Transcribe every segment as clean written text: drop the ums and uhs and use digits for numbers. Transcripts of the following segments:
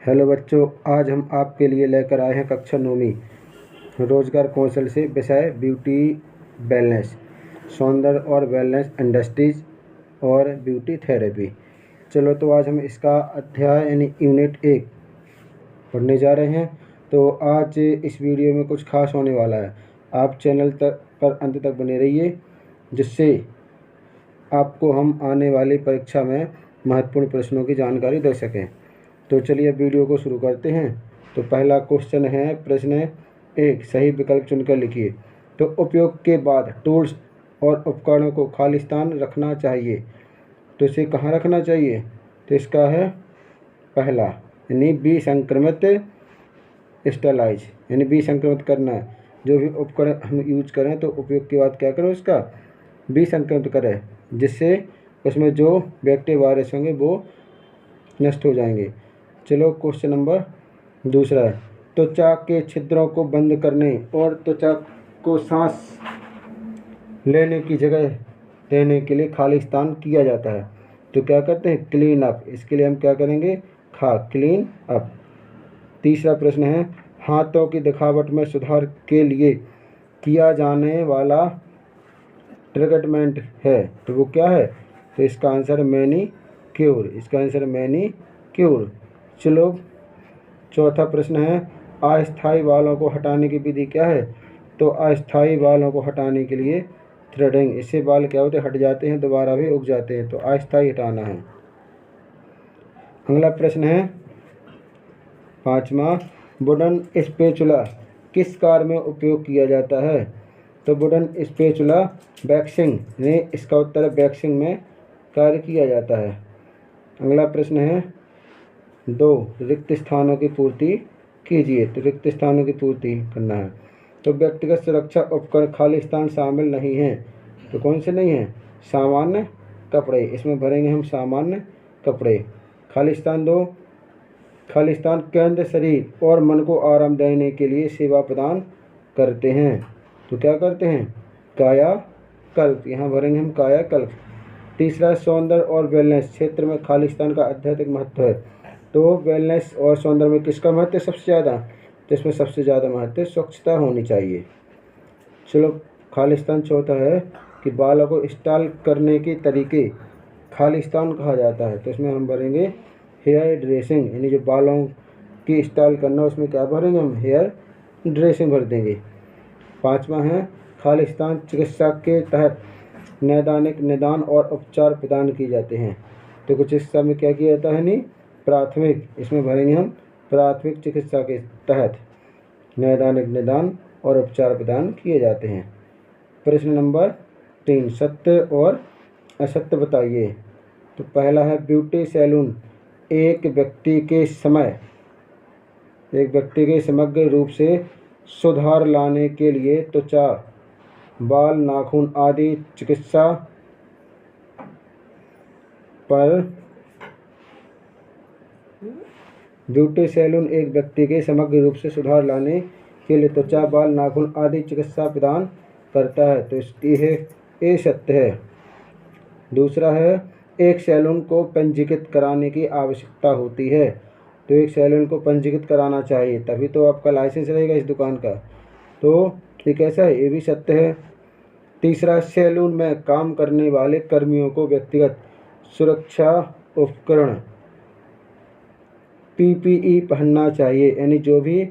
Hello बच्चों, आज हम आपके लिए लेकर आए हैं कक्षा 9वीं रोजगार कौशल से विषय ब्यूटी वेलनेस, सौंदर्य और वेलनेस इंडस्ट्रीज और ब्यूटी थेरेपी। चलो तो आज हम इसका अध्याय यानी यूनिट 1 पढ़ने जा रहे हैं। तो आज इस वीडियो में कुछ खास होने वाला है। आप चैनल तक पर अंत तक बने रहिए, जिससे आपको हम आने वाली परीक्षा में महत्वपूर्ण प्रश्नों की जानकारी दे सकें। तो चलिए वीडियो को शुरू करते हैं। तो पहला क्वेश्चन है, प्रश्न 1, सही विकल्प चुनकर लिखिए। तो उपयोग के बाद टूल्स और उपकरणों को खाली स्थान रखना चाहिए। तो इसे कहाँ रखना चाहिए? तो इसका है पहला यानी विसंक्रमित, स्टरलाइज यानी विसंक्रमित करना। जो भी उपकरण हम यूज करें तो उपयोग के बाद क्या करें, उसका विसंक्रमित करें, जिससे उसमें जो बैक्टीरिया वायरस होंगे वो नष्ट हो जाएंगे। चलो क्वेश्चन नंबर दूसरा है, त्वचा के छिद्रों को बंद करने और त्वचा को सांस लेने की जगह देने के लिए खाली स्थान किया जाता है। तो क्या करते हैं? Clean up. इसके लिए हम क्या करेंगे? Clean up. तीसरा प्रश्न है, हाथों की दिखावट में सुधार के लिए किया जाने वाला ट्रीटमेंट है, तो वो क्या है? तो इसका आंसर है मैनीक्योर। इसका आंसर है मैनीक्योर। चलो चौथा प्रश्न है, अस्थायी बालों को हटाने की विधि क्या है? तो अस्थायी बालों को हटाने के लिए थ्रेडिंग। इससे बाल क्या होते हैं? हट जाते हैं, दोबारा भी उग जाते हैं। तो अस्थायी हटाना है। अगला प्रश्न है पांचवा, वुडन स्पैचुला किस कार्य में उपयोग किया जाता है? तो वुडन स्पैचुला वैक्सिंग ने, इसका उत्तर है वैक्सिंग में कार्य किया जाता है। अगला प्रश्न है 2, रिक्त स्थानों की पूर्ति कीजिए। तो रिक्त स्थानों की पूर्ति करना है। तो व्यक्तिगत सुरक्षा उपकरण खाली स्थान शामिल नहीं हैं। तो कौन से नहीं हैं? सामान्य कपड़े। इसमें भरेंगे हम सामान्य कपड़े। खाली स्थान 2, खाली स्थान केंद्र शरीर और मन को आराम देने के लिए सेवा प्रदान करते हैं। तो क्या करते हैं? कायाकल्प। यहाँ भरेंगे हम कायाकल्प। तीसरा, सौंदर्य और वेलनेस क्षेत्र में खाली स्थान का अत्यधिक महत्व है। तो वेलनेस और सौंदर्य में किसका महत्व है सबसे ज़्यादा? तो इसमें सबसे ज़्यादा महत्व स्वच्छता होनी चाहिए। चलो खाली स्थान चौथा है कि बालों को स्टाइल करने के तरीके खाली स्थान कहा जाता है। तो इसमें हम भरेंगे हेयर ड्रेसिंग, यानी जो बालों की स्टाइल करना, उसमें क्या भरेंगे हम? हेयर ड्रेसिंग भर देंगे। पांचवा है, खाली स्थान चिकित्सा के तहत नैदानिक निदान और उपचार प्रदान किए जाते हैं। तो कुछ चिकित्सा में क्या किया जाता है? नहीं, प्राथमिक। इसमें भरेंगे हम प्राथमिक चिकित्सा के तहत नैदानिक निदान और उपचार प्रदान किए जाते हैं। प्रश्न नंबर 3, सत्य और असत्य बताइए। तो पहला है, ब्यूटी सैलून एक व्यक्ति के समग्र रूप से सुधार लाने के लिए त्वचा, बाल, नाखून आदि चिकित्सा पर ब्यूटी सैलून एक व्यक्ति के समग्र रूप से सुधार लाने के लिए त्वचा, बाल, नाखून आदि चिकित्सा प्रदान करता है। तो ये सत्य है। दूसरा है, एक सैलून को पंजीकृत कराने की आवश्यकता होती है। तो एक सैलून को पंजीकृत कराना चाहिए, तभी तो आपका लाइसेंस रहेगा इस दुकान का। तो ये कैसा है? ये भी सत्य है। तीसरा, सैलून में काम करने वाले कर्मियों को व्यक्तिगत सुरक्षा उपकरण PPE पहनना चाहिए। यानी जो भी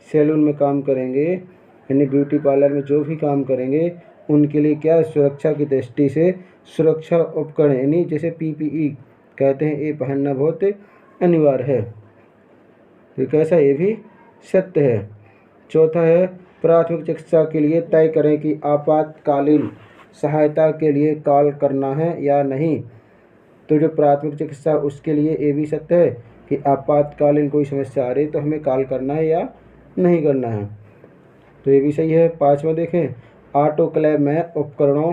सैलून में काम करेंगे, यानी ब्यूटी पार्लर में जो भी काम करेंगे, उनके लिए क्या सुरक्षा की दृष्टि से सुरक्षा उपकरण यानी जैसे PPE कहते हैं, ये पहनना बहुत अनिवार्य है। तो कैसा? ये भी सत्य है। चौथा है, प्राथमिक चिकित्सा के लिए तय करें कि आपातकालीन सहायता के लिए कॉल करना है या नहीं। तो जो प्राथमिक चिकित्सा, उसके लिए ये भी सत्य है कि आपातकालीन कोई समस्या आ रही तो हमें कॉल करना है या नहीं करना है। तो ये भी सही है। पांचवा देखें, ऑटोक्लेव में उपकरणों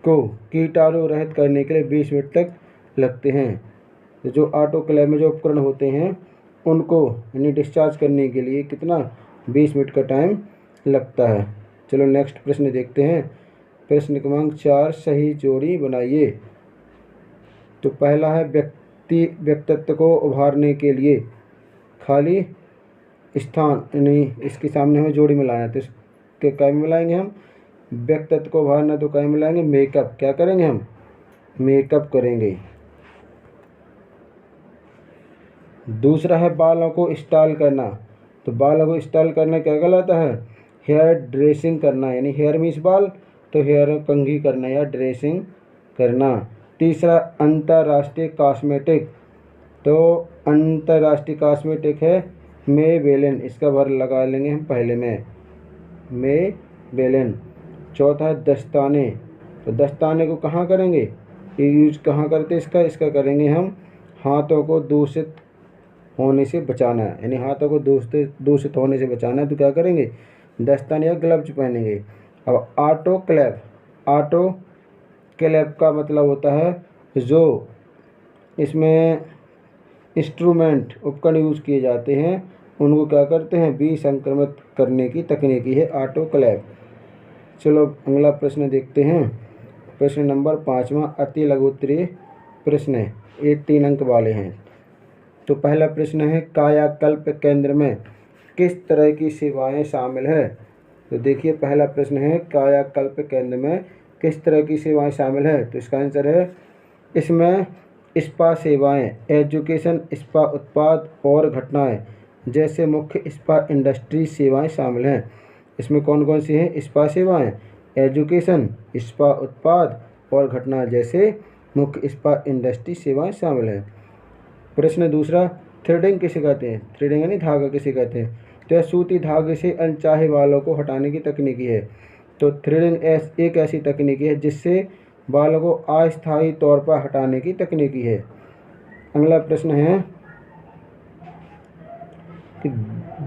को कीटाणु रहित करने के लिए 20 मिनट तक लगते हैं। तो जो ऑटोक्लेव में जो उपकरण होते हैं, उनको यानी डिस्चार्ज करने के लिए कितना? 20 मिनट का टाइम लगता है। चलो नेक्स्ट प्रश्न देखते हैं। प्रश्न क्रमांक 4, सही जोड़ी बनाइए। तो पहला है, व्यक्तित्व को उभारने के लिए खाली स्थान नहीं, इसके सामने हमें जोड़ी मिलाना है, तो इसके क्या मिलाएंगे हम, व्यक्तित्व को उभारना, तो क्या मिलाएंगे, मेकअप। क्या करेंगे हम, मेकअप करेंगे। दूसरा है बालों को स्टाइल करना, तो बालों को स्टाइल करना क्या कहलाता है, हेयर ड्रेसिंग करना, यानी हेयर मीन्स बाल, तो हेयर कंघी करना या ड्रेसिंग करना। तीसरा अंतर्राष्ट्रीय कॉस्मेटिक, तो अंतर्राष्ट्रीय कॉस्मेटिक है मेबेलिन, इसका वर्ग लगा लेंगे हम पहले में, मेबेलिन। चौथा है दस्ताने, तो दस्ताने को कहाँ करेंगे, ये यूज कहाँ करते हैं इसका करेंगे हम हाथों को दूषित होने से बचाना है, यानी हाथों को दूषित होने से बचाना है, तो क्या करेंगे, दस्ताने या ग्लव्स पहनेंगे। अब ऑटो क्लेव का मतलब होता है जो इसमें इंस्ट्रूमेंट उपकरण यूज़ किए जाते हैं उनको क्या करते हैं, विसंक्रमित करने की तकनीकी है ऑटो क्लेव। चलो अगला प्रश्न देखते हैं, प्रश्न नंबर 5वां अति लघु उत्तरीय प्रश्न है, ये 3 अंक वाले हैं। तो पहला प्रश्न है कायाकल्प केंद्र में किस तरह की सेवाएं शामिल है। तो देखिए पहला प्रश्न है कायाकल्प केंद्र में किस तरह की सेवाएं शामिल है, तो इसका आंसर है इसमें स्पा सेवाएं, एजुकेशन, स्पा उत्पाद और घटनाएं जैसे मुख्य स्पा इंडस्ट्री सेवाएं शामिल हैं। इसमें कौन कौन सी हैं, स्पा सेवाएं, एजुकेशन, स्पा उत्पाद और घटना जैसे मुख्य स्पा इंडस्ट्री सेवाएं शामिल हैं। प्रश्न दूसरा थ्रेडिंग किसे कहते हैं, थ्रेडिंग यानी धागा किसे कहते हैं, तो यह सूती धागे से अनचाहे बालों को हटाने की तकनीकी है। तो थ्रेडिंग एक ऐसी तकनीकी है जिससे बालों को अस्थायी तौर पर हटाने की तकनीकी है। अगला प्रश्न है कि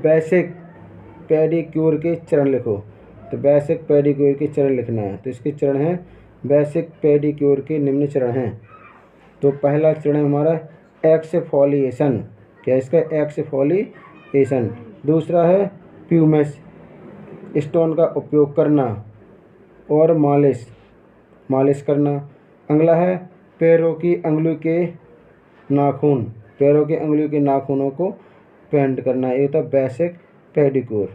बेसिक पेडिक्योर के चरण लिखो, तो बेसिक पेडिक्योर के चरण लिखना है, तो इसके चरण हैं बेसिक पेडिक्योर के निम्न चरण हैं। तो पहला चरण है हमारा एक्सफोलिएशन, क्या इसका एक्सफोलिएशन। दूसरा है प्यूमिस स्टोन का उपयोग करना और मालिश करना। अगला है पैरों की अंगुली के नाखूनों को पेंट करना, ये था बेसिक पेडिक्योर।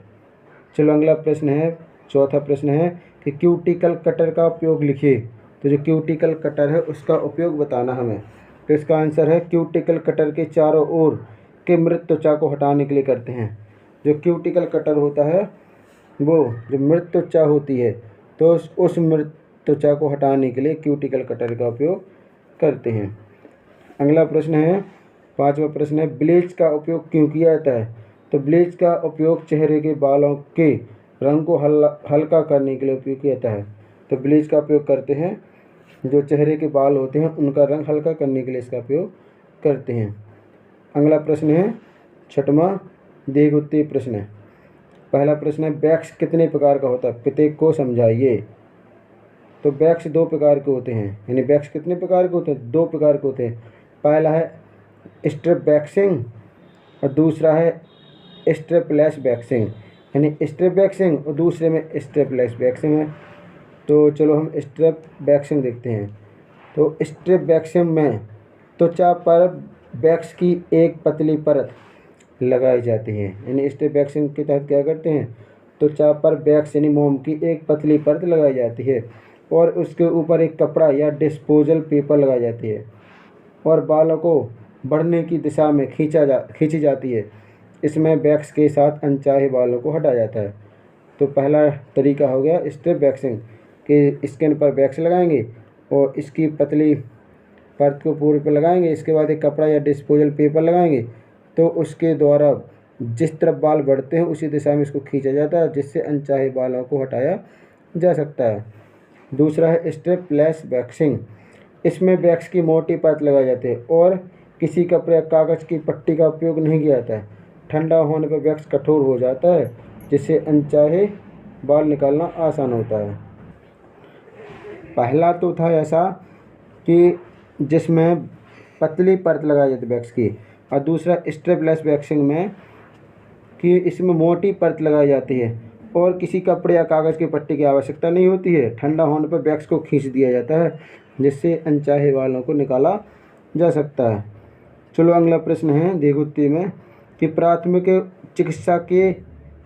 चलो अगला प्रश्न है, चौथा प्रश्न है कि क्यूटिकल कटर का उपयोग लिखिए, तो जो क्यूटिकल कटर है उसका उपयोग बताना हमें। तो इसका आंसर है क्यूटिकल कटर के चारों ओर के मृत त्वचा को हटाने के लिए करते हैं। जो क्यूटिकल कटर होता है वो जो मृत त्वचा होती है, तो उस मृत त्वचा को हटाने के लिए क्यूटिकल कटर का उपयोग करते हैं। अगला प्रश्न है, 5वां प्रश्न है ब्लीच का उपयोग क्यों किया जाता है। तो ब्लीच का उपयोग चेहरे के बालों के रंग को हल्का करने के लिए उपयोग किया जाता है। तो ब्लीच का उपयोग करते हैं, जो चेहरे के बाल होते हैं उनका रंग हल्का करने के लिए इसका उपयोग करते हैं। अगला प्रश्न है 6वां दीर्घोत्तरीय प्रश्न है। पहला प्रश्न है वैक्स कितने प्रकार का होता है, प्रत्येक को समझाइए। तो वैक्स 2 प्रकार के होते हैं, यानी वैक्स कितने प्रकार के होते हैं, 2 प्रकार के होते हैं। पहला है स्ट्रिप वैक्सिंग और दूसरा है स्ट्रिपलेस वैक्सिंग, यानी स्ट्रिप वैक्सिंग और दूसरे में स्ट्रिपलेस वैक्सिंग है। तो चलो हम स्ट्रिप वैक्सिंग देखते हैं। तो स्ट्रिप वैक्सिंग में त्वचा पर वैक्स की एक पतली परत लगाई जाती है, यानी स्ट्रिप वैक्सिंग के तहत क्या करते हैं, त्वचा पर वैक्स यानी मोम की एक पतली परत लगाई जाती है और उसके ऊपर एक कपड़ा या डिस्पोजल पेपर लगाई जाती है और बालों को बढ़ने की दिशा में खींची जाती है। इसमें वैक्स के साथ अनचाहे बालों को हटाया जाता है। तो पहला तरीका हो गया स्ट्रिप वैक्सिंग, कि स्किन पर वैक्स लगाएंगे और इसकी पतली परत को पूरे पर लगाएंगे, इसके बाद एक कपड़ा या डिस्पोजल पेपर लगाएंगे, तो उसके द्वारा जिस तरफ बाल बढ़ते हैं उसी दिशा में इसको खींचा जाता है, जिससे अनचाहे बालों को हटाया जा सकता है। दूसरा है स्ट्रिपलेस वैक्सिंग, इसमें वैक्स की मोटी परत लगाई जाती है और किसी कपड़े या कागज़ की पट्टी का उपयोग नहीं किया जाता है। ठंडा होने पर वैक्स कठोर हो जाता है, जिससे अनचाहे बाल निकालना आसान होता है। पहला तो था ऐसा कि जिसमें पतली परत लगाई जाती है वैक्स की, और दूसरा स्ट्रिपलेस वैक्सिंग में कि इसमें मोटी परत लगाई जाती है और किसी कपड़े या कागज़ की पट्टी की आवश्यकता नहीं होती है। ठंडा होने पर वैक्स को खींच दिया जाता है, जिससे अनचाहे बालों को निकाला जा सकता है। चलो अगला प्रश्न है देवहूति में कि प्राथमिक चिकित्सा के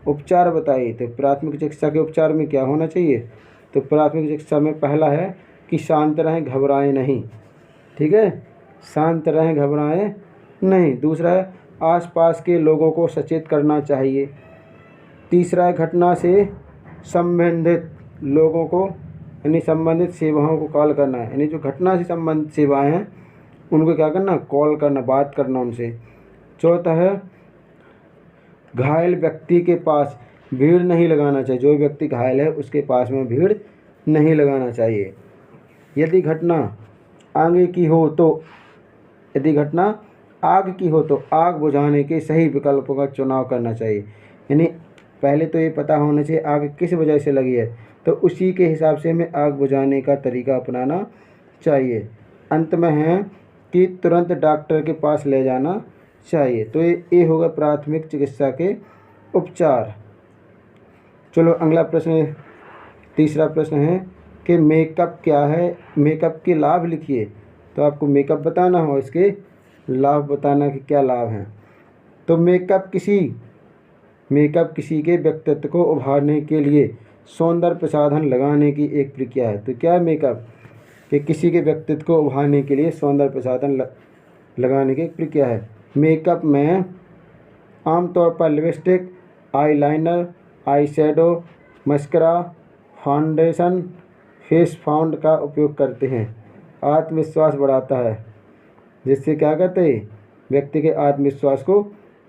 उपचार बताइए। तो प्राथमिक चिकित्सा के उपचार में क्या होना चाहिए? तो प्राथमिक चिकित्सा में पहला है कि शांत रहें, घबराएं नहीं। ठीक है, शांत रहें, घबराएं नहीं। दूसरा है आसपास के लोगों को सचेत करना चाहिए। तीसरा है घटना से संबंधित लोगों को यानी संबंधित सेवाओं को कॉल करना है, यानी जो घटना से संबंधित सेवाएं हैं उनको क्या करना, कॉल करना, बात करना उनसे। चौथा है घायल व्यक्ति के पास भीड़ नहीं लगाना चाहिए। जो व्यक्ति घायल है उसके पास में भीड़ नहीं लगाना चाहिए। यदि घटना आगे की हो तो यदि घटना आग की हो तो आग बुझाने के सही विकल्पों का चुनाव करना चाहिए। यानी पहले तो ये पता होना चाहिए आग किस वजह से लगी है, तो उसी के हिसाब से हमें आग बुझाने का तरीका अपनाना चाहिए। अंत में है कि तुरंत डॉक्टर के पास ले जाना चाहिए। तो ये होगा प्राथमिक चिकित्सा के उपचार। चलो अगला प्रश्न, तीसरा प्रश्न है कि मेकअप क्या है, मेकअप के लाभ लिखिए। तो आपको मेकअप बताना हो, इसके लाभ बताना कि क्या लाभ हैं। तो मेकअप किसी के व्यक्तित्व को उभारने के लिए सौंदर्य प्रसाधन लगाने की एक प्रक्रिया है। तो क्या है मेकअप? कि किसी के व्यक्तित्व को उभारने के लिए सौंदर्य प्रसाधन लगाने की एक प्रक्रिया है। मेकअप में आमतौर पर lipstick, eyeliner, eye shadow, mascara, foundation, face found का उपयोग करते हैं। आत्मविश्वास बढ़ाता है, जिससे क्या करते हैं, व्यक्ति के आत्मविश्वास को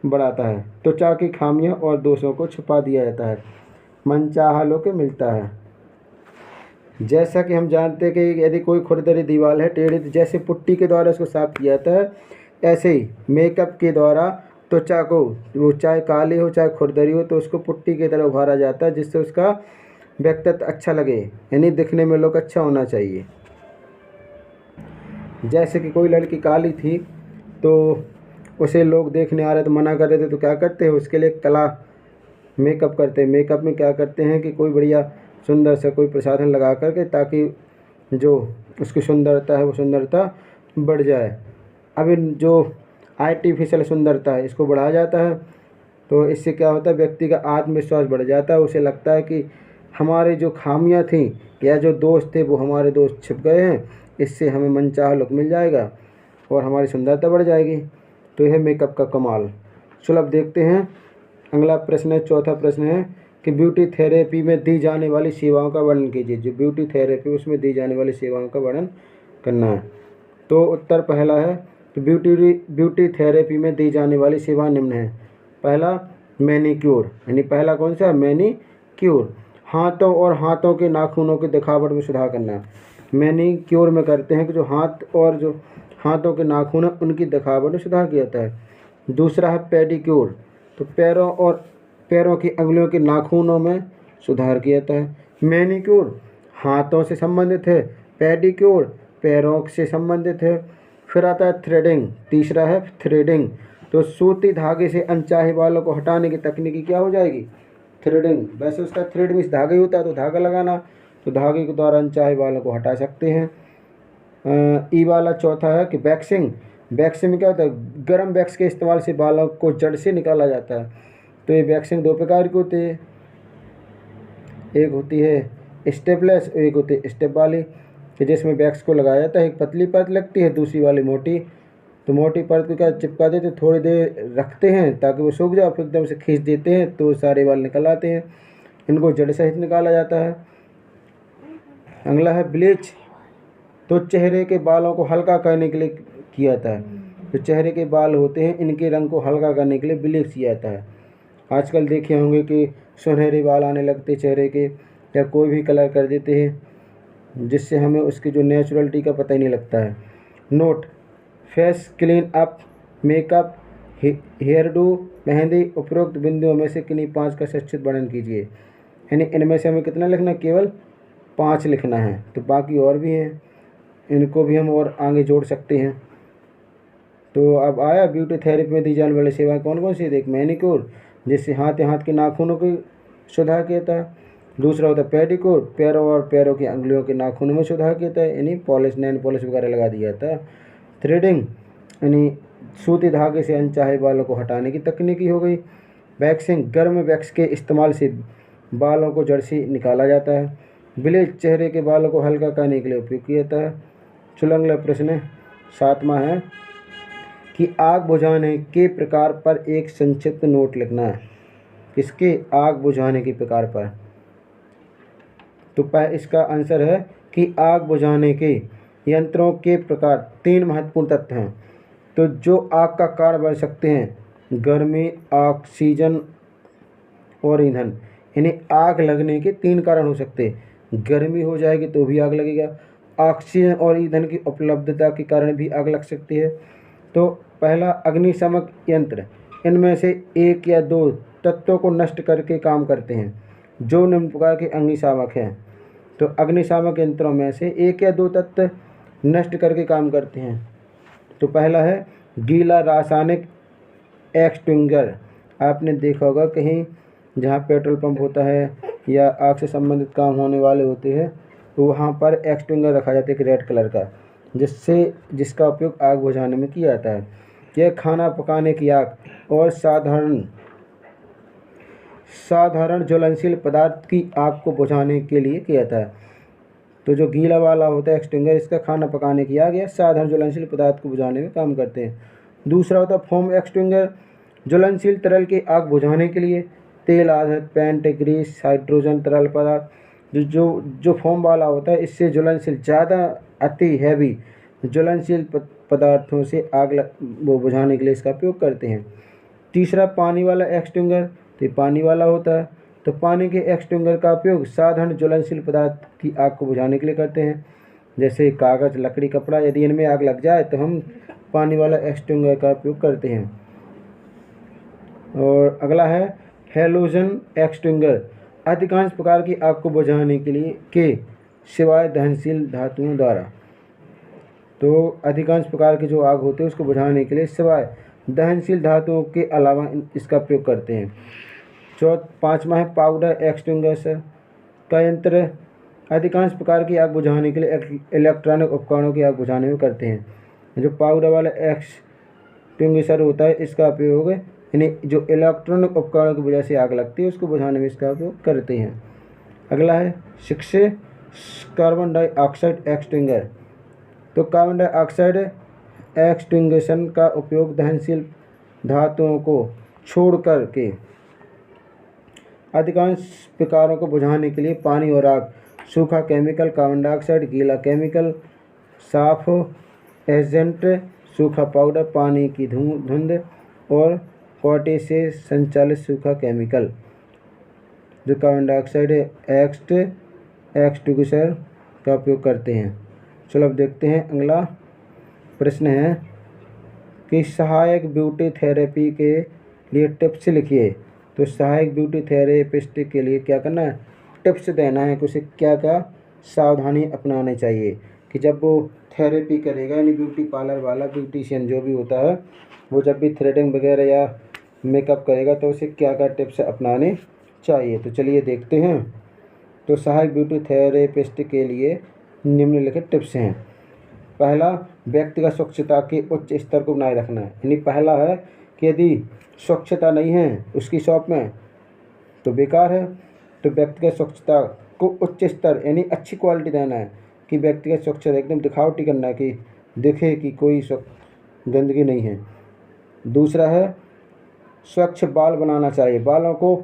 बढ़ाता है। त्वचा की खामियों और दोषों को छुपा दिया जाता है। मनचाहा लुक मिलता है। जैसा कि हम जानते हैं कि यदि कोई खुरदरी दीवार है टेढ़ी, तो जैसे पुट्टी के द्वारा उसको साफ किया जाता है, ऐसे ही मेकअप के द्वारा त्वचा को, वो चाहे काली हो चाहे खुरदरी हो, तो उसको पुट्टी की तरह उभारा जाता है, जिससे उसका व्यक्तित्व अच्छा लगे, यानी दिखने में लोग अच्छा होना चाहिए। जैसे कि कोई लड़की काली थी तो उसे लोग देखने आ रहे तो मना कर रहे थे, तो क्या करते हैं, उसके लिए कला मेकअप करते हैं। मेकअप में क्या करते हैं कि कोई बढ़िया सुंदर सा कोई प्रसाधन लगा करके, ताकि जो उसकी सुंदरता है वो सुंदरता बढ़ जाए। अब जो आर्टिफिशियल सुंदरता है इसको बढ़ाया जाता है, तो इससे क्या होता है, व्यक्ति का आत्मविश्वास बढ़ जाता है। उसे लगता है कि हमारे जो खामियां थी या जो दोष थे वो हमारे दोष छिप गए हैं, इससे हमें मनचाहा लुक मिल जाएगा और हमारी सुंदरता बढ़ जाएगी। तो यह मेकअप का कमाल। चलो अब देखते हैं अगला प्रश्न है, चौथा प्रश्न है कि ब्यूटी थेरेपी में दी जाने वाली सेवाओं का वर्णन कीजिए। जो ब्यूटी थेरेपी उसमें दी जाने वाली सेवाओं का वर्णन करना है। तो उत्तर पहला है कि ब्यूटी थेरेपी में दी जाने वाली सेवा निम्न है। पहला मैनीक्योर, यानी पहला कौन सा, मैनीक्योर, हाथों और हाथों के नाखूनों की दिखावट में सुधार करना। मैनीक्योर में करते हैं कि जो हाथ और जो हाथों के नाखून हैं उनकी दिखावट में सुधार किया जाता है। दूसरा है पेडिक्योर, तो पैरों की अंगुलियों के नाखूनों में सुधार किया जाता है। मैनीक्योर हाथों से संबंधित है, पेडिक्योर पैरों से संबंधित है। फिर आता है थ्रेडिंग, तीसरा है थ्रेडिंग, तो सूती धागे से अनचाहे बालों को हटाने की तकनीकी क्या हो जाएगी, थ्रेडिंग। वैसे उसका थ्रेड में धागा ही होता है, तो धागा लगाना, तो धागे के द्वारा अनचाहे बालों को हटा सकते हैं। ई वाला चौथा है कि वैक्सिंग। वैक्सिंग में क्या होता है, गर्म वैक्स के इस्तेमाल से बालों को जड़ से निकाला जाता है। तो ये वैक्सिंग दो प्रकार की होती है, एक होती है स्टेपलेस, एक होती है स्टेप वाली, कि जिसमें वैक्स को लगाया जाता है, एक पतली परत लगती है, दूसरी वाली मोटी। तो मोटी परत को क्या चिपका देते, थोड़ी देर रखते हैं ताकि वो सूख जाए, फिर एकदम से खींच देते हैं तो सारे बाल निकल आते हैं। इनको जड़ सहित निकाला जाता है। अगला है ब्लीच, तो चेहरे के बालों को हल्का करने के लिए किया जाता है। जो चेहरे के बाल होते हैं इनके रंग को हल्का करने के लिए ब्लीच किया जाता है। आजकल देखे होंगे कि सुनहरे बाल आने लगते चेहरे के, या कोई भी कलर कर देते हैं, जिससे हमें उसकी जो नेचुरलिटी का पता ही नहीं लगता है। Note, face clean up, makeup, hair do, mehndi, उपरोक्त बिंदुओं में से किन्हीं 5 का संक्षिप्त वर्णन कीजिए। यानी इनमें से हमें कितना लिखना है, केवल 5 लिखना है, तो बाकी और भी हैं, इनको भी हम और आगे जोड़ सकते हैं। तो अब आया ब्यूटी थेरेपी में दी जाने वाली सेवाएं कौन कौन सी। देख, मैनीक्योर जिससे हाथ के नाखूनों की सुधार किया था। दूसरा होता है पेडिक्योर, पैरों और पैरों की अंगुलियों के नाखूनों में सुधार किया था, यानी पॉलिश, नैन पॉलिश वगैरह लगा दिया था। थ्रेडिंग यानी सूती धागे से अनचाहे बालों को हटाने की तकनीकी हो गई। वैक्सिंग, गर्म वैक्स के इस्तेमाल से बालों को जड़ से निकाला जाता है। ब्लीच, चेहरे के बालों को हल्का करने के लिए उपयोग किया जाता है। चलो अगला प्रश्न 7वां है कि आग बुझाने के प्रकार पर एक संक्षिप्त नोट लिखना है। किसके? आग बुझाने के प्रकार पर। तो इसका आंसर है कि आग बुझाने के यंत्रों के प्रकार 3 महत्वपूर्ण तत्व हैं। तो जो आग का कारण बन सकते हैं, गर्मी, ऑक्सीजन और ईंधन। यानी आग लगने के 3 कारण हो सकते हैं। गर्मी हो जाएगी तो भी आग लगेगा, ऑक्सीजन और ईंधन की उपलब्धता के कारण भी आग लग सकती है। तो पहला, अग्निशामक यंत्र इनमें से 1 या 2 तत्वों को नष्ट करके काम करते हैं, जो निम्न प्रकार के अग्निशामक हैं। तो अग्निशामक यंत्रों में से 1 या 2 तत्व नष्ट करके काम करते हैं। तो पहला है गीला रासायनिक एक्सटिंग्विशर। आपने देखा होगा कहीं जहाँ पेट्रोल पंप होता है या आग से संबंधित काम होने वाले होते हैं, तो वहाँ पर एक्सटिंग्विशर रखा जाता है एक रेड कलर का, जिसका उपयोग आग बुझाने में किया जाता है। यह खाना पकाने की आग और साधारण ज्वलनशील पदार्थ की आग को बुझाने के लिए किया जाता है। तो जो गीला वाला होता है एक्सटिंग्विशर, इसका खाना पकाने की आग या साधारण ज्वलनशील पदार्थ को बुझाने में काम करते हैं। दूसरा होता है फोम एक्सटिंग्विशर, ज्वलनशील तरल की आग बुझाने के लिए तेल आधारित पेंट, ग्रीस, हाइड्रोजन तरल पदार्थ। जो फोम वाला होता है, इससे ज्वलनशील ज़्यादा अति हैवी ज्वलनशील पदार्थों से वो बुझाने के लिए इसका उपयोग करते हैं। तीसरा, पानी वाला एक्सटिंग्विशर, तो ये पानी वाला होता है। तो पानी के एक्सटिंग्विशर का उपयोग साधारण ज्वलनशील पदार्थ की आग को बुझाने के लिए करते हैं, जैसे कागज़, लकड़ी, कपड़ा। यदि इनमें आग लग जाए तो हम पानी वाला एक्सटिंग्विशर का उपयोग करते हैं। और अगला है हैलोजन एक्सटिंग्विशर, अधिकांश प्रकार की आग को बुझाने के लिए सिवाय दहनशील धातुओं द्वारा। तो अधिकांश प्रकार की जो आग होती है उसको बुझाने के लिए सिवाय दहनशील धातुओं के अलावा इसका उपयोग करते हैं। 5वां है पाउडर एक्सटिंग्विशर का यंत्र, अधिकांश प्रकार की आग बुझाने के लिए इलेक्ट्रॉनिक उपकरणों की आग बुझाने में करते हैं। जो पाउडर वाला एक्सटिंग्विशर होता है, इसका उपयोग यानी जो इलेक्ट्रॉनिक उपकरणों की वजह से आग लगती है उसको बुझाने में इसका उपयोग करते हैं। अगला है 6 कार्बन डाइऑक्साइड एक्सटिंग्विशर। तो कार्बन डाइऑक्साइड एक्सटिंग्विशन का उपयोग दहनशील धातुओं को छोड़कर के अधिकांश प्रकारों को बुझाने के लिए पानी और आग, सूखा केमिकल, कार्बन डाइऑक्साइड, गीला केमिकल, साफ एजेंट, सूखा पाउडर, पानी की धुंध और कॉटे से संचालित सूखा केमिकल, जो कार्बन डाइऑक्साइड एक्सटिंग्विशर का उपयोग करते हैं। चलो अब देखते हैं अगला प्रश्न है कि सहायक ब्यूटी थेरेपी के लिए टिप्स लिखिए। तो सहायक ब्यूटी थेरेपिस्ट के लिए क्या करना है? टिप्स देना है कि उसे क्या क्या सावधानी अपनानी चाहिए कि जब वो थेरेपी करेगा, यानी ब्यूटी पार्लर वाला, ब्यूटिशियन जो भी होता है, वो जब भी थ्रेडिंग वगैरह या मेकअप करेगा तो उसे क्या क्या टिप्स अपनाने चाहिए। तो चलिए देखते हैं। तो सहायक ब्यूटी थेरेपिस्ट के लिए निम्नलिखित टिप्स हैं। पहला, व्यक्तिगत स्वच्छता के उच्च स्तर को बनाए रखना है। यानी पहला है कि यदि स्वच्छता नहीं है उसकी शॉप में तो बेकार है। तो व्यक्तिगत स्वच्छता को उच्च स्तर यानी अच्छी क्वालिटी देना है कि व्यक्तिगत स्वच्छता एकदम दिखावटी करना है कि दिखे कि कोई गंदगी नहीं है। दूसरा है स्वच्छ बाल बनाना चाहिए। बालों को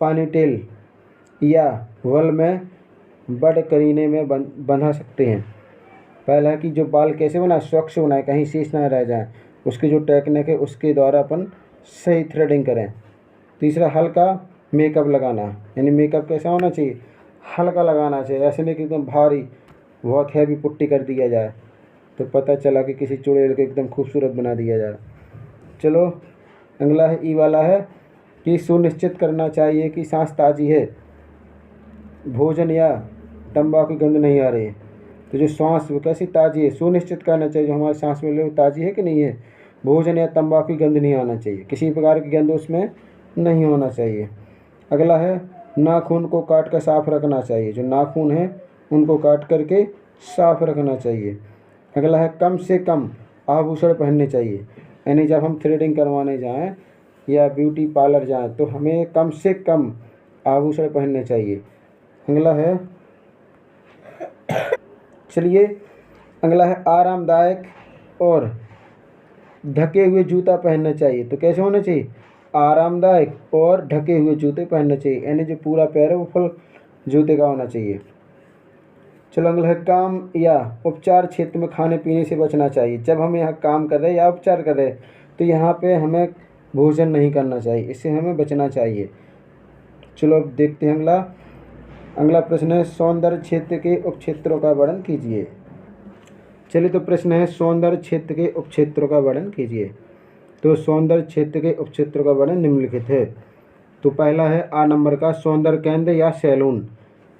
पानीटेल या वल में बड़ करीने में बंधा सकते हैं। पहला है कि जो बाल कैसे बनाए, स्वच्छ बनाए, कहीं शीश ना रह जाए। उसकी जो टेक्निक है उसके द्वारा अपन सही थ्रेडिंग करें। तीसरा, हल्का मेकअप लगाना, यानी मेकअप कैसा होना चाहिए? हल्का लगाना चाहिए, ऐसे नहीं कि एकदम भारी बहुत हैवी पुट्टी कर दिया जाए तो पता चला कि किसी चुड़ैल को एकदम खूबसूरत बना दिया जाए। चलो अगला है ई वाला है कि सुनिश्चित करना चाहिए कि सांस ताज़ी है, भोजन या तंबाकू की गंध नहीं आ रही है। तो जो सांस वो कैसी ताज़ी है, सुनिश्चित करना चाहिए जो हमारी सांस में ले ताज़ी है कि नहीं है। भोजन या तंबाकू की गंध नहीं आना चाहिए, किसी प्रकार की गंध उसमें नहीं होना चाहिए। अगला है नाखून को काट कर साफ रखना चाहिए। जो नाखून है उनको काट करके साफ रखना चाहिए। अगला है कम से कम आभूषण पहनने चाहिए। यानी जब हम थ्रेडिंग करवाने जाएं या ब्यूटी पार्लर जाएं तो हमें कम से कम आभूषण पहनने चाहिए। अगला है, चलिए अगला है आरामदायक और ढके हुए जूता पहनना चाहिए। तो कैसे होना चाहिए? आरामदायक और ढके हुए जूते पहनने चाहिए, यानी जो पूरा पैर है वो फुल जूते का होना चाहिए। चलो अगला है काम या उपचार क्षेत्र में खाने पीने से बचना चाहिए। जब हम यहाँ काम कर रहे हैं या उपचार कर रहे हैं तो यहाँ पे हमें भोजन नहीं करना चाहिए, इससे हमें बचना चाहिए। चलो अब देखते हैं अगला। अगला प्रश्न है सौंदर्य क्षेत्र के उपक्षेत्रों का वर्णन कीजिए। चलिए तो प्रश्न है सौंदर्य क्षेत्र के उपक्षेत्रों का वर्णन कीजिए। तो सौंदर्य क्षेत्र के उपक्षेत्रों का वर्णन निम्नलिखित है। तो पहला है आ नंबर का सौंदर्य केंद्र या सैलून।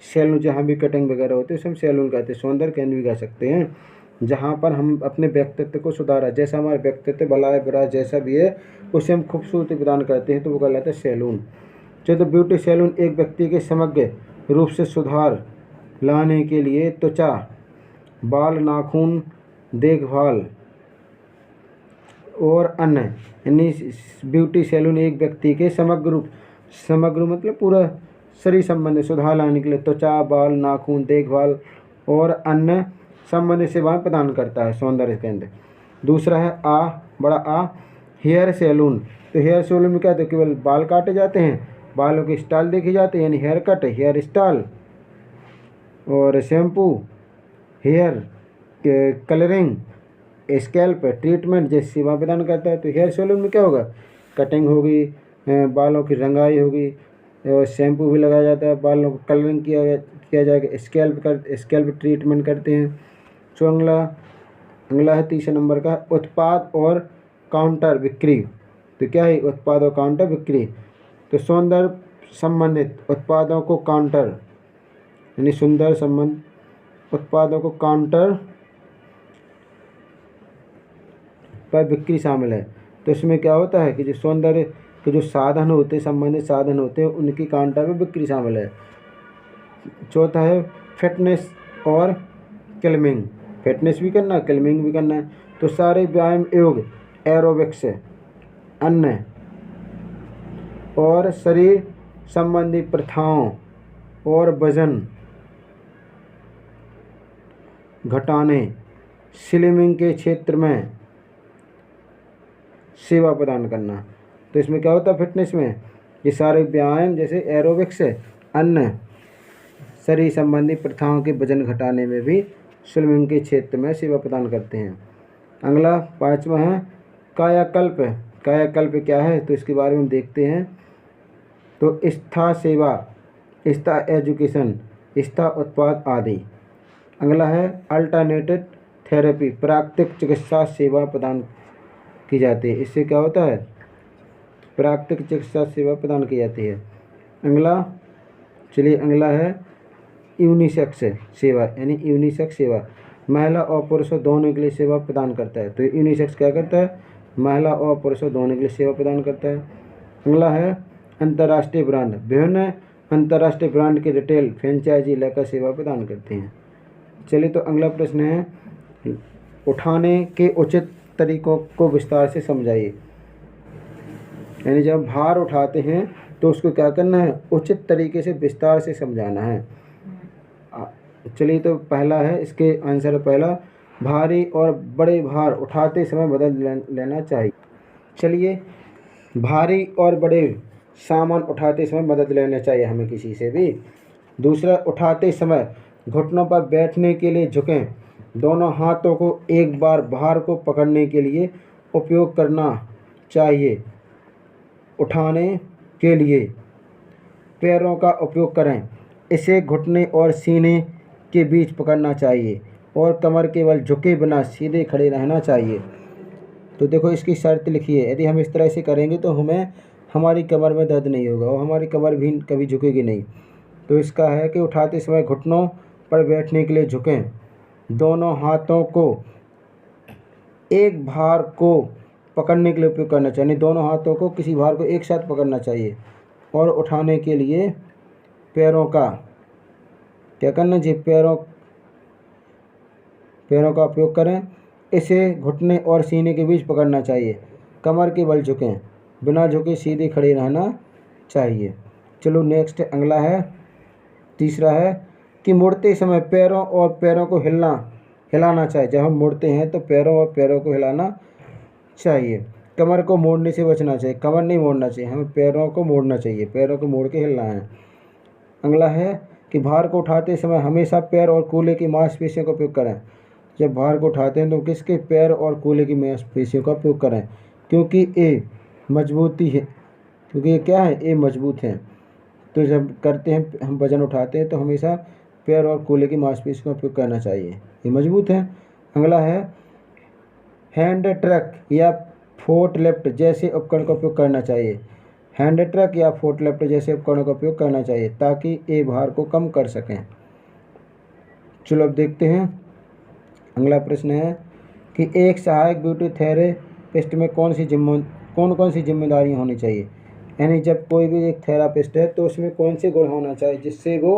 सैलून जहाँ भी कटिंग वगैरह होती है उसे हम सैलून कहते हैं, सौंदर्य केंद्र भी कह सकते हैं। जहाँ पर हम अपने व्यक्तित्व को सुधारा, जैसा हमारा व्यक्तित्व भला है बुरा जैसा भी है उसे हम खूबसूरती प्रदान करते हैं तो वो कहलाता है सैलून। तो ब्यूटी सैलून एक व्यक्ति के समग्र रूप से सुधार लाने के लिए त्वचा, बाल, नाखून, देखभाल और अन्य, यानी ब्यूटी सैलून एक व्यक्ति के समग्र मतलब पूरा शरीर संबंधी सुधार लाने के लिए त्वचा, बाल, नाखून, देखभाल और अन्य संबंधित सेवाएं प्रदान करता है सौंदर्य केंद्र। दूसरा है बड़ा आ हेयर सैलून। तो हेयर सैलून में क्या, तो केवल बाल काटे जाते हैं, बालों की स्टाइल देखी जाती है, यानी हेयर कट, हेयर स्टाइल और shampoo, hair colouring, scalp treatment जैसी सेवा प्रदान करता है। तो हेयर सैलून में क्या होगा, कटिंग होगी, बालों की रंगाई होगी, और शैम्पू भी लगाया जाता है, बालों को कलरिंग किया जाएगा, स्कैल्प ट्रीटमेंट करते हैं। तो अगला है तीसरे नंबर का उत्पाद और काउंटर बिक्री। तो क्या है उत्पाद और काउंटर बिक्री? तो सौंदर्य संबंधित उत्पादों को काउंटर, यानी सुंदर संबंध उत्पादों को काउंटर पर बिक्री शामिल है। तो इसमें क्या होता है कि जो सौंदर्य के जो साधन होते हैं, संबंधित साधन होते हैं, उनकी काउंटर में बिक्री शामिल है। चौथा है फिटनेस और क्लिमिंग। फिटनेस भी करना है, क्लिमिंग भी करना है। तो सारे व्यायाम, योग, एरोबिक्स, अन्य और शरीर संबंधी प्रथाओं और वजन घटाने, स्लिमिंग के क्षेत्र में सेवा प्रदान करना। तो इसमें क्या होता है फिटनेस में, ये सारे व्यायाम जैसे एरोबिक्स, अन्य शरीर संबंधी प्रथाओं के वजन घटाने में भी स्लिमिंग के क्षेत्र में सेवा प्रदान करते हैं। अगला पाँचवा है कायाकल्प। कायाकल्प क्या है तो इसके बारे में देखते हैं। तो स्था सेवा, स्था एजुकेशन, स्था उत्पाद आदि। अगला है अल्टरनेटिव थेरेपी, प्राकृतिक चिकित्सा सेवा प्रदान की जाती है। इससे क्या होता है, प्राकृतिक चिकित्सा सेवा प्रदान की जाती है। अगला है यूनिसेक्स सेवा, यानी यूनिसेक्स सेवा महिला और पुरुषों दोनों के लिए सेवा प्रदान करता है। तो यूनिसेक्स क्या करता है, महिला और पुरुषों दोनों के लिए सेवा प्रदान करता है। अगला है अंतर्राष्ट्रीय ब्रांड, विभिन्न अंतर्राष्ट्रीय ब्रांड के रिटेल फ्रेंचाइजी लेकर सेवा प्रदान करते हैं। चलिए तो अगला प्रश्न है उठाने के उचित तरीकों को विस्तार से समझाइए। यानी जब भार उठाते हैं तो उसको क्या करना है, उचित तरीके से विस्तार से समझाना है। चलिए तो पहला है, इसके आंसर पहला, भारी और बड़े भार उठाते समय बदल लेना चाहिए। चलिए भारी और बड़े सामान उठाते समय मदद लेना चाहिए हमें किसी से भी। दूसरा, उठाते समय घुटनों पर बैठने के लिए झुकें, दोनों हाथों को एक बार भार को पकड़ने के लिए उपयोग करना चाहिए। उठाने के लिए पैरों का उपयोग करें, इसे घुटने और सीने के बीच पकड़ना चाहिए और कमर केवल झुके बिना सीधे खड़े रहना चाहिए। तो देखो इसकी शर्त लिखी है, यदि हम इस तरह से करेंगे तो हमारी कमर में दर्द नहीं होगा और हमारी कमर भी कभी झुकेगी नहीं। तो इसका है कि उठाते समय घुटनों पर बैठने के लिए झुकें, दोनों हाथों को एक भार को पकड़ने के लिए उपयोग करना चाहिए, दोनों हाथों को किसी भार को एक साथ पकड़ना चाहिए और उठाने के लिए पैरों का क्या करना चाहिए, पैरों का उपयोग करें, इसे घुटने और सीने के बीच पकड़ना चाहिए कमर के बल झुकें, बिना झुके सीधे खड़े रहना चाहिए। चलो नेक्स्ट अगला है, तीसरा है कि मुड़ते समय पैरों को हिलाना चाहिए। जब हम मुड़ते हैं तो पैरों को हिलाना चाहिए। कमर को मोड़ने से बचना चाहिए, कमर नहीं मोड़ना चाहिए, हमें पैरों को मोड़ना चाहिए, पैरों को मोड़ के हिलना है। अगला है कि भार को उठाते समय हमेशा पैर और कूल्हे की मांसपेशियों का उपयोग करें। जब भार को उठाते हैं तो किसके, पैर और कूल्हे की मांसपेशियों का उपयोग करें, क्योंकि ये मजबूती है, क्योंकि ये क्या है, ये मजबूत हैं। तो जब करते हैं हम वजन उठाते हैं तो हमेशा पैर और कूल्हे की मांसपेशियों का उपयोग करना चाहिए, ये मजबूत हैं। अगला है हैंड ट्रक या फोर्ट लिफ्ट जैसे उपकरण का उपयोग करना चाहिए। हैंड ट्रक या फोर्ट लिफ्ट जैसे उपकरणों का उपयोग करना चाहिए ताकि ये भार को कम कर सकें। चलो अब देखते हैं अगला प्रश्न है कि एक सहायक ब्यूटी थेरेपिस्ट में कौन कौन सी जिम्मेदारियां होनी चाहिए। यानी जब कोई भी एक थेरापिस्ट है तो उसमें कौन से गुण होना चाहिए जिससे वो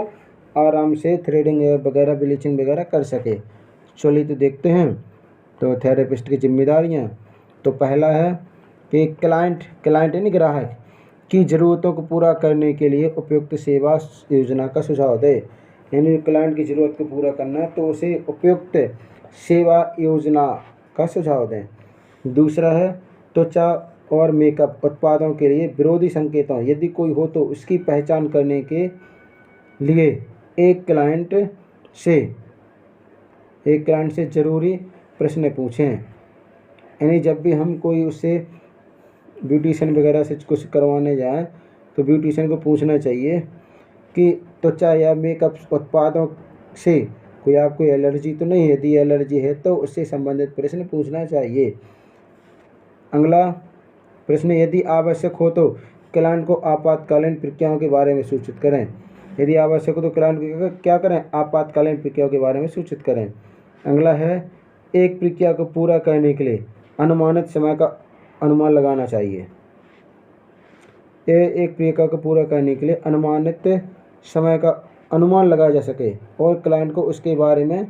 आराम से थ्रेडिंग वगैरह, ब्लीचिंग वगैरह कर सके। चलिए तो देखते हैं। तो थेरेपिस्ट की जिम्मेदारियां, तो पहला है कि क्लाइंट यानी ग्राहक की ज़रूरतों को पूरा करने के लिए उपयुक्त सेवा योजना का सुझाव दे। यानी क्लाइंट की ज़रूरत को पूरा करना है तो उसे उपयुक्त सेवा योजना का सुझाव दें। दूसरा है त्वचा और मेकअप उत्पादों के लिए विरोधी संकेतों यदि कोई हो तो उसकी पहचान करने के लिए एक क्लाइंट से ज़रूरी प्रश्न पूछें। यानी जब भी हम कोई उससे ब्यूटिशियन वगैरह से कुछ करवाने जाएं तो ब्यूटिशियन को पूछना चाहिए कि त्वचा या मेकअप उत्पादों से कोई आपको एलर्जी तो नहीं है, यदि एलर्जी है तो उससे संबंधित प्रश्न पूछना चाहिए। अगला प्रश्न, यदि आवश्यक हो तो क्लाइंट को आपातकालीन प्रक्रियाओं के बारे में सूचित करें। यदि आवश्यक हो तो क्लाइंट को क्या करें, आपातकालीन प्रक्रियाओं के बारे में सूचित करें। अगला है एक प्रक्रिया को पूरा करने के लिए अनुमानित समय का अनुमान लगाना चाहिए। एक प्रक्रिया को पूरा करने के लिए अनुमानित समय का अनुमान लगाया जा सके और क्लाइंट को उसके बारे में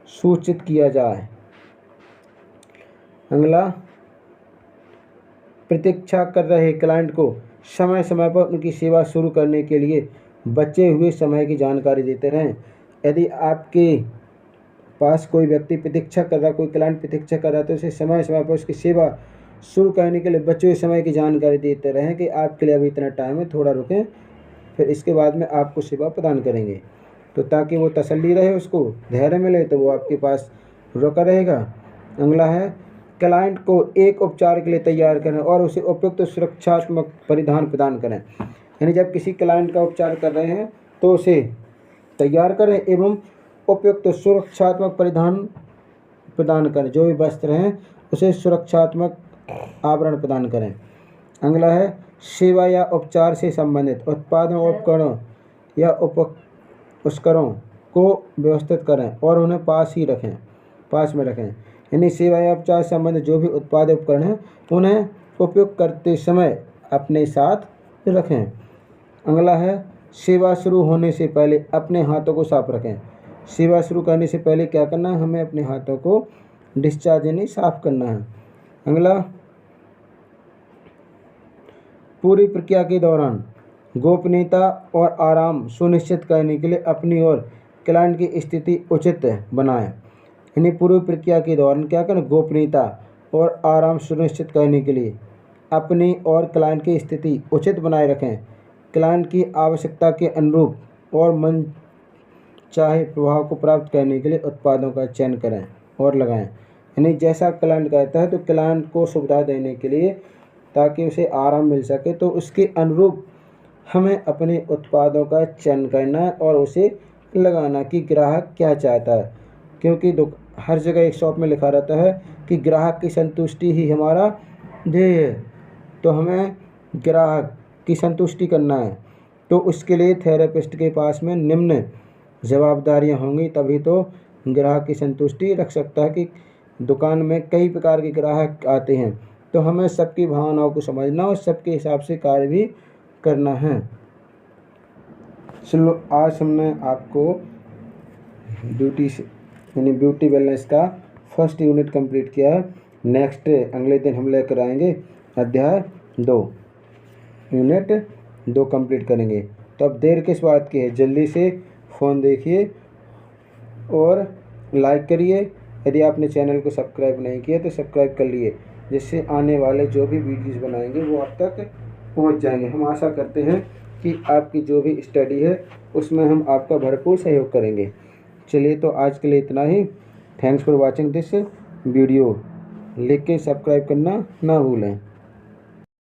सूचित किया जाए। अगला, प्रतीक्षा कर रहे क्लाइंट को समय समय पर उनकी सेवा शुरू करने के लिए बचे हुए समय की जानकारी देते रहें। यदि आपके पास कोई व्यक्ति प्रतीक्षा कर रहा, कोई क्लाइंट प्रतीक्षा कर रहा है तो उसे समय समय पर उसकी सेवा शुरू करने के लिए बचे हुए समय की जानकारी देते रहें कि आपके लिए अभी इतना टाइम है, थोड़ा रुकें, फिर इसके बाद में आपको सेवा प्रदान करेंगे। तो ताकि वो तसल्ली रहे, उसको धैर्य मिले, तो वो आपके पास रुका रहेगा। अगला है क्लाइंट को एक उपचार के लिए तैयार करें और उसे उपयुक्त सुरक्षात्मक परिधान प्रदान करें। यानी जब किसी क्लाइंट का उपचार कर रहे हैं तो उसे तैयार करें एवं उपयुक्त सुरक्षात्मक परिधान प्रदान करें, जो भी वस्त्र हैं उसे सुरक्षात्मक आवरण प्रदान करें। अगला है सेवा या उपचार से संबंधित उत्पादों, उपकरणों या उपकरणों को व्यवस्थित करें और उन्हें पास में रखें। यानी सेवा या उपचार से संबंधित जो भी उत्पाद उपकरण हैं उन्हें उपयोग करते समय अपने साथ रखें। अगला है सेवा शुरू होने से पहले अपने हाथों को साफ रखें। सेवा शुरू करने से पहले क्या करना है, हमें अपने हाथों को डिस्चार्ज यानी साफ करना है। अगला, पूरी प्रक्रिया के दौरान गोपनीयता और आराम सुनिश्चित करने के लिए अपनी और क्लाइंट की स्थिति उचित बनाएं। यानी पूरी प्रक्रिया के दौरान क्या करें, गोपनीयता और आराम सुनिश्चित करने के लिए अपनी और क्लाइंट की स्थिति उचित बनाए रखें। क्लाइंट की आवश्यकता के अनुरूप और मन चाहे प्रभाव को प्राप्त करने के लिए उत्पादों का चयन करें और लगाएं। यानी जैसा क्लाइंट कहता है तो क्लाइंट को सुविधा देने के लिए, ताकि उसे आराम मिल सके, तो उसके अनुरूप हमें अपने उत्पादों का चयन करना है और उसे लगाना कि ग्राहक क्या चाहता है। क्योंकि हर जगह एक शॉप में लिखा रहता है कि ग्राहक की संतुष्टि ही हमारा ध्येय है, तो हमें ग्राहक की संतुष्टि करना है। तो उसके लिए थेरेपिस्ट के पास में निम्न जवाबदारियां होंगी, तभी तो ग्राहक की संतुष्टि रख सकता है। कि दुकान में कई प्रकार के ग्राहक आते हैं, तो हमें सबकी भावनाओं को समझना और सबके हिसाब से कार्य भी करना है। चलो आज हमने आपको ब्यूटी वेलनेस का फर्स्ट यूनिट कंप्लीट किया है। नेक्स्ट अगले दिन हम लेकर आएंगे अध्याय 2, यूनिट 2 कंप्लीट करेंगे। तो अब देर किस बात की है, जल्दी से फ़ोन देखिए और लाइक करिए। यदि आपने चैनल को सब्सक्राइब नहीं किया तो सब्सक्राइब कर लिए, जिससे आने वाले जो भी वीडियोस बनाएंगे वो आप तक पहुंच जाएंगे। हम आशा करते हैं कि आपकी जो भी स्टडी है उसमें हम आपका भरपूर सहयोग करेंगे। चलिए, तो आज के लिए इतना ही। Thanks for watching this video. लिख के सब्सक्राइब करना ना भूलें।